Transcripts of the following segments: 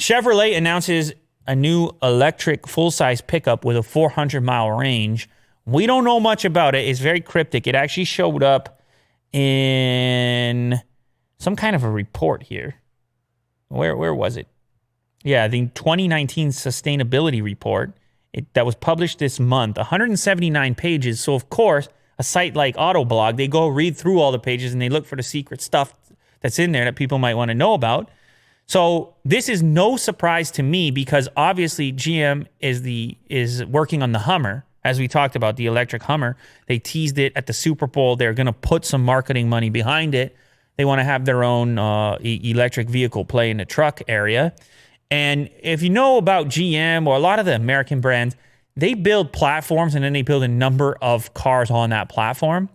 Chevrolet announces a new electric full-size pickup with a 400-mile range. We don't know much about it. It's very cryptic. It actually showed up in some kind of a report here. Where was it? Yeah, the 2019 sustainability report that was published this month, 179 pages. So, of course, a site like Autoblog, they go read through all the pages and they look for the secret stuff that's in there that people might want to know about. So this is no surprise to me because obviously GM is working on the Hummer, as we talked about, the electric Hummer. They teased it at the Super Bowl. They're going to put some marketing money behind it. They want to have their own electric vehicle play in the truck area. And if you know about GM or a lot of the American brands, they build platforms and then they build a number of cars on that platform.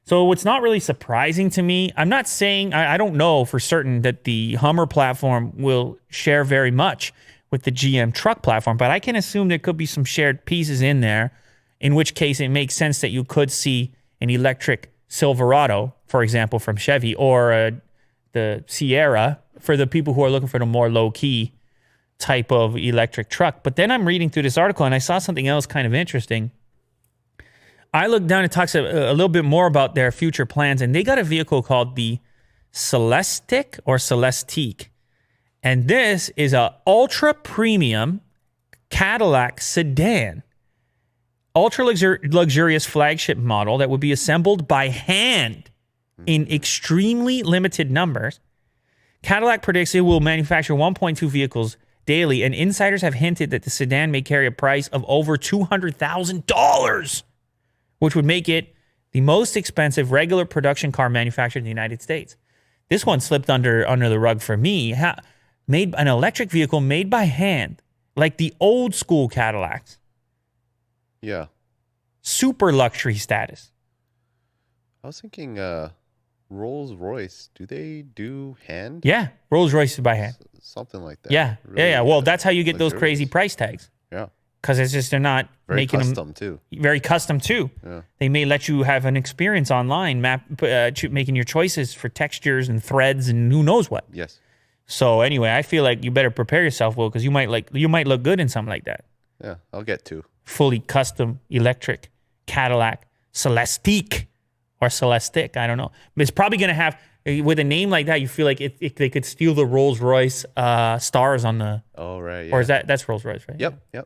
So it's not really surprising to me. I'm not saying, I don't know for certain that the Hummer platform will share very much with the GM truck platform, but I can assume there could be some shared pieces in there, in which case it makes sense that you could see an electric Silverado, for example, from Chevy, or the Sierra for the people who are looking for the more low-key type of electric truck. But then I'm reading through this article and I saw something else kind of interesting. I looked down and talks a little bit more about their future plans, and they got a vehicle called the Celestiq or Celestiq. And this is a ultra premium Cadillac sedan, ultra luxurious flagship model that would be assembled by hand in extremely limited numbers. Cadillac predicts it will manufacture 1.2 vehicles daily, and insiders have hinted that the sedan may carry a price of over $200,000. Which would make it the most expensive regular production car manufactured in the United States. This one slipped under the rug for me. Made an electric vehicle made by hand, like the old school Cadillacs. Yeah. Super luxury status. I was thinking Rolls-Royce, do they do hand? Yeah, Rolls-Royce is by hand. Something like that. Yeah, Really, yeah. Well, that's how you get those crazy price tags. Yeah. Because it's just they're not Very making custom them too. Very custom too. Yeah. They may let you have an experience online, making your choices for textures and threads and who knows what. Yes. So anyway, I feel like you better prepare yourself, Will, because you might look good in something like that. Yeah, I'll get two. Fully custom electric Cadillac Celestiq or Celestiq. I don't know. But it's probably going to have, with a name like that, you feel like they could steal the Rolls-Royce stars on the... Oh, right. Yeah. Or is that's Rolls-Royce, right? Yep. Yeah.